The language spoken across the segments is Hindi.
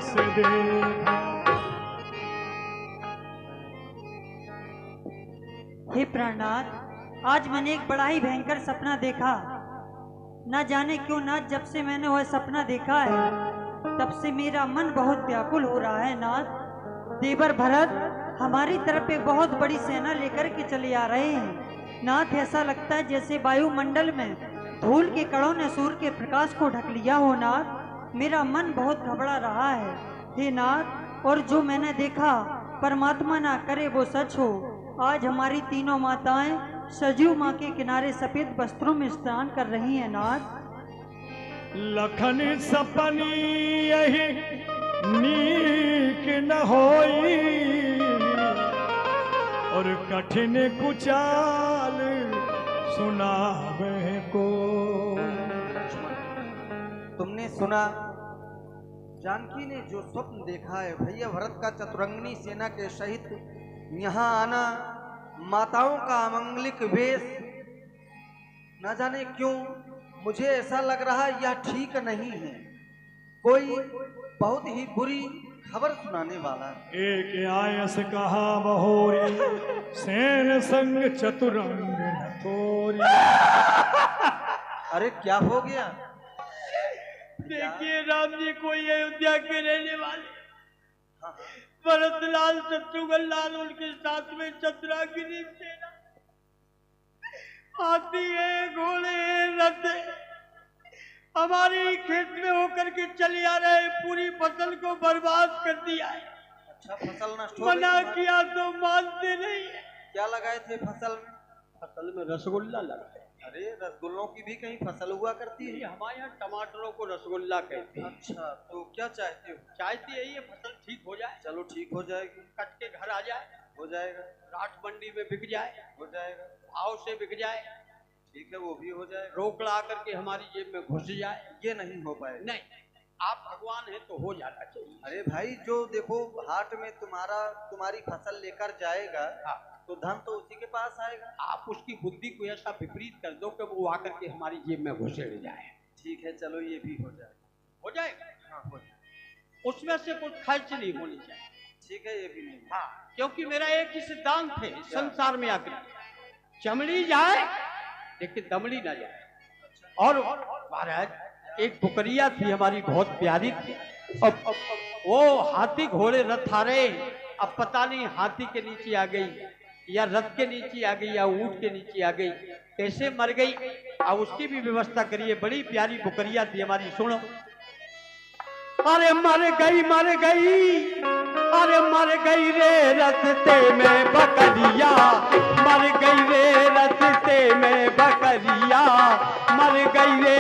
से देखा। हे प्राणनाथ, आज मैंने एक बड़ा ही भयंकर सपना देखा। न जाने क्यों नाथ, जब से मैंने वह सपना देखा है तब से मेरा मन बहुत व्याकुल हो रहा है नाथ। देवर भरत हमारी तरफ एक बहुत बड़ी सेना लेकर के चले आ रहे हैं नाथ। ऐसा लगता है जैसे वायुमंडल में धूल के कणों ने सूर्य के प्रकाश को ढक लिया हो नाथ। मेरा मन बहुत घबरा रहा है हे नाथ। और जो मैंने देखा परमात्मा ना करे वो सच हो। आज हमारी तीनों माताएं सरजू माँ के किनारे सफेद वस्त्रों में स्नान कर रही हैं नाथ। लखन सपनी यही नीक न होई, और कठिन कुचाल सुनावे को। तुमने सुना जानकी ने जो स्वप्न देखा है, भैया भरत का चतुरंगिनी सेना के सहित यहाँ आना, माताओं का अमंगलिक वेश, न जाने क्यों मुझे ऐसा लग रहा है यह ठीक नहीं है। कोई बहुत ही बुरी खबर सुनाने वाला है। एक आयस कहा बहोरी, सेन संग चतुरंग थोरी। अरे क्या हो गया? देखिए राम जी, कोई अयोध्या के रहने वाले भरतलाल शत्रुघ्न लाल, उनके साथ में चतुरागिनी सेना, हाथी है, घोड़े हैं, रथ है, हमारी खेत में होकर के चले आ रहे, पूरी फसल को बर्बाद कर दिया है। अच्छा, फसल नष्ट हो मना गई? किया तो मानते नहीं है। क्या लगाए थे फसल में? फसल में रसगुल्ला लगा है। अरे रसगुल्लों की भी कहीं फसल हुआ करती है? हमारे यहाँ टमाटरों को रसगुल्ला कहते हैं। अच्छा, तो क्या चाहते हो? चाहती यही है फसल ठीक हो जाए, चलो ठीक हो जाएगी, कट के घर आ जाए, हो जाएगा, राट मंडी में बिक जाए, हो जाएगा, भाव से बिक जाए, ठीक है वो भी हो जाएगा। रोक ला करके हमारी जेब में घुस जाए। ये नहीं हो पाएगा। नहीं, आप भगवान हैं तो हो जाना चाहिए। अरे भाई, जो देखो हाट में तुम्हारी फसल लेकर जाएगा, हाँ, तो धन तो उसी के पास आएगा। आप उसकी बुद्धि को ऐसा विपरीत कर दो कि वो आकर के हमारी जेब में घुसेड़ जाए। ठीक है, चलो ये भी हो जाएगा। हो जाएगा। हाँ, हो जाएगा। उसमें से कुछ खर्च नहीं होनी चाहिए। ठीक है, ये भी नहीं। हाँ, क्योंकि मेरा एक ही सिद्धांत है संसार में आकर, चमड़ी जाए लेकिन दमड़ी ना जाए। और महाराज, एक बुकरिया थी हमारी, बहुत प्यारी थी। अब वो हाथी घोड़े रथ आ रहे, अब पता नहीं हाथी के नीचे आ गई या रथ के नीचे आ गई या ऊंट के नीचे आ गई, कैसे मर गई, अब उसकी भी व्यवस्था करिए। बड़ी प्यारी बुकरिया थी हमारी, सुनो। अरे मर गई, मर गई, अरे मर गई रे रस्ते में बकरिया, मर गई रे रस्ते में बकरिया, मर गई रे।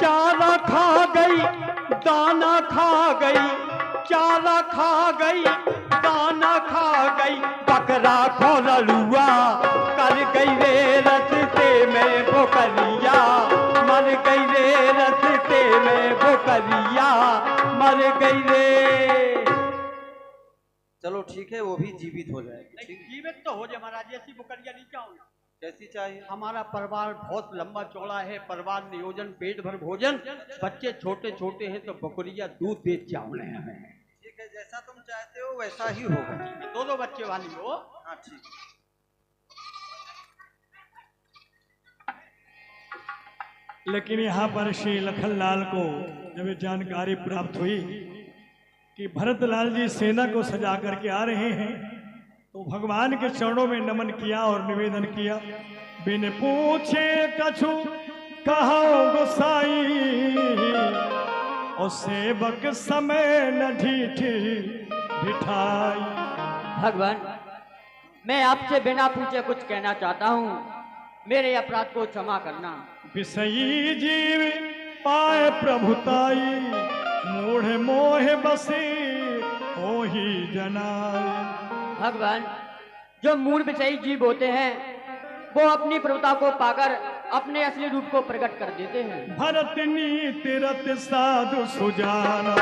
चारा खा गई, दाना खा गई, चारा खा गई, दाना खा गई, बकरा खोलुआ कर गई रे रस्ते में बकरिया, मर गई रे रस्ते में बकरिया, मर गई रे। चलो ठीक है, वो भी जीवित हो जाएगी। ठीक, जीवित तो हो जाए महाराज, ऐसी बकरिया नहीं चाहूंगा। कैसी चाहिए? हमारा परिवार बहुत लंबा चौड़ा है, परिवार नियोजन, पेट भर भोजन, बच्चे छोटे छोटे हैं, तो बकरिया दूध दे चावले हमें। ठीक है, जैसा तुम चाहते हो वैसा ही होगा। दो बच्चे वाली हो। हाँ ठीक। लेकिन यहाँ पर श्री लखनलाल को जब जानकारी प्राप्त हुई कि भरतलाल जी सेना को सजा करके आ रहे हैं, तो भगवान के चरणों में नमन किया और निवेदन किया, बिन पूछे कछु कहो गोसाई, और सेवक समय न ढीठी ढिठाई। भगवान, मैं आपसे बिना पूछे कुछ कहना चाहता हूँ, मेरे अपराध को क्षमा करना। विषयी जीव पाए प्रभुताई, मूढ़ मोह बसे हो ही जनाई। भगवान, जो मूल विषयी जीव होते हैं वो अपनी प्रभुता को पाकर अपने असली रूप को प्रकट कर देते हैं। भरत नीति रत साधु सुजाना,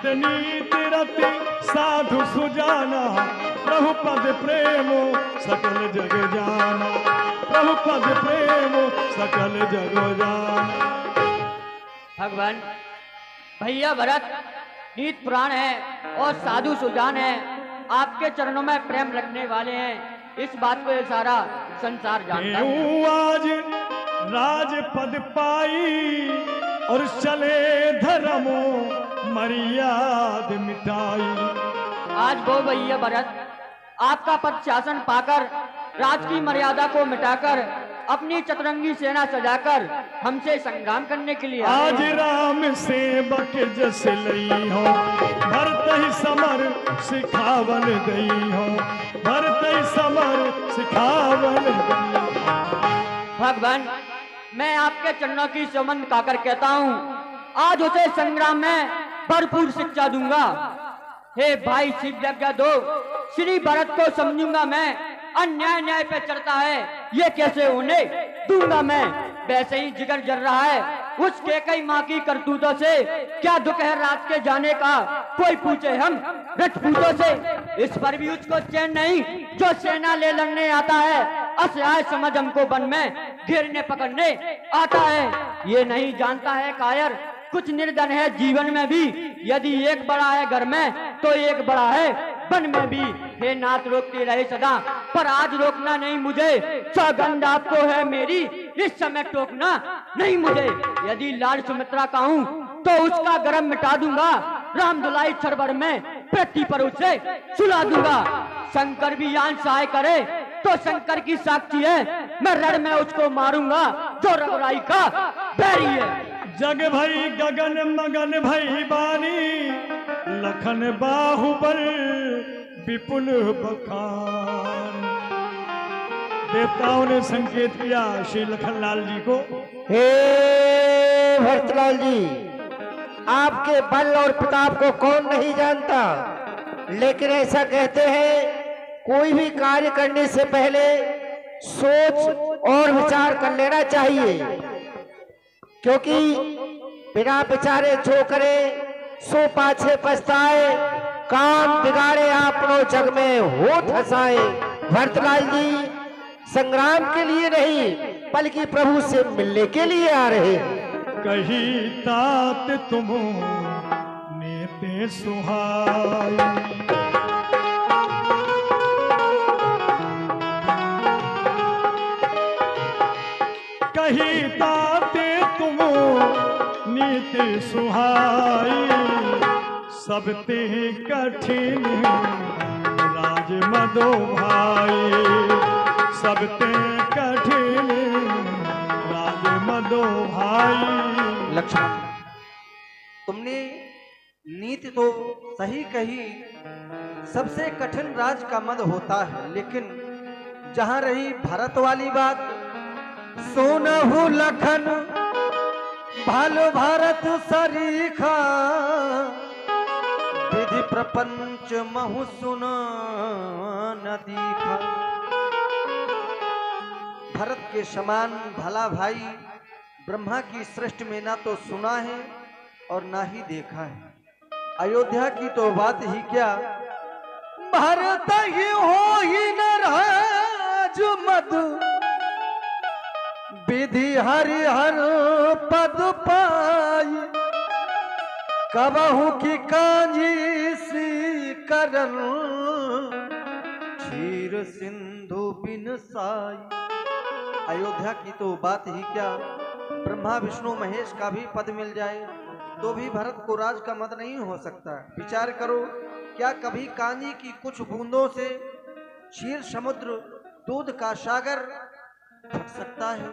हितनीत रति साधु सुजाना, प्रभु पद प्रेमो सकल जग जाना, प्रभु पद प्रेमो सकल जग जाना। भगवान, भैया भरत नीत पुराण है और साधु सुजान है, आपके चरणों में प्रेम रखने वाले हैं, इस बात को ये सारा संसार जानता है। आज राज पद पाई और चले धर्मो मर्याद मिटाई। आज वो भैया भरत आपका पद शासन पाकर राज की मर्यादा को मिटाकर अपनी चतुरंगी सेना सजाकर हमसे संग्राम करने के लिए आज राम सेवक जस लई हो, भरत ही समर सिखावन गई हो, भरत ही समर सिखावन गई। भगवान, मैं आपके चरणों की सुमन खाकर कहता हूँ, आज उसे संग्राम में भरपूर शिक्षा दूंगा। हे भाई शिव यज्ञ दो, श्री भरत को समझूंगा मैं, अन्याय न्याय पे चढ़ता है ये कैसे होने दूंगा मैं। वैसे ही जिगर जल रहा है उसके कई माँ की करतूतों से, क्या दुख है रात के जाने का कोई पूछे हम रजपूतों से। इस पर भी उसको चैन नहीं जो सेना ले लड़ने आता है, असहाय समझ हमको वन में घेरने पकड़ने आता है। ये नहीं जानता है कायर कुछ निर्धन है जीवन में भी, यदि एक बड़ा है घर में तो एक बड़ा है वन में भी। हे नाथ रोकती रहे सदा पर आज रोकना नहीं मुझे, सौगंध आपको है मेरी इस समय टोकना नहीं मुझे। यदि लाल सुमित्रा का हूँ तो उसका गर्म मिटा दूंगा, राम दुलाई छरबर में पृथ्वी पर उसे सुला दूंगा। शंकर भी यान सहाय करे तो शंकर की साक्षी है, मैं रण में उसको मारूंगा जो रघुराई का बैरी है। जग भई गगन मगन भई बानी, लखन बाहुबल विपुल बखान। देवताओं ने संकेत किया श्री लखनलाल जी को, हे भरतलाल जी, आपके बल और प्रताप को कौन नहीं जानता, लेकिन ऐसा कहते हैं कोई भी कार्य करने से पहले सोच और विचार कर लेना चाहिए, क्योंकि बिना विचारे जो करे सो पाछे पछताए, काम बिगाड़े आपनो जग में होठ हंसाए। भरतलाल जी संग्राम के लिए नहीं बल्कि प्रभु से मिलने के लिए आ रहे। कही तात तुम नेते सुहाई, कही ताते तुम नीति सुहाई, सब ते कठिन राज मदो भाई, सब ते कठिन राज मदो भाई। लक्ष्मण, तुमने नीति तो सही कही, सबसे कठिन राज का मद होता है, लेकिन जहां रही भारत वाली बात, सोनहु लखन भालो भारत सरीखा, विधि प्रपंच महु सुन न दीखा। भरत के समान भला भाई ब्रह्मा की सृष्टि में ना तो सुना है और ना ही देखा है। अयोध्या की तो बात ही क्या, भरत ही हो ही न राज मद, विधि हरिहर पद पाई, कबहू की कांजी सी करन, क्षीर सिंधु बिन साई। अयोध्या की तो बात ही क्या, ब्रह्मा विष्णु महेश का भी पद मिल जाए तो भी भरत को राज का मद नहीं हो सकता। विचार करो, क्या कभी कांजी की कुछ बूंदों से क्षीर समुद्र दूध का सागर ढक सकता है?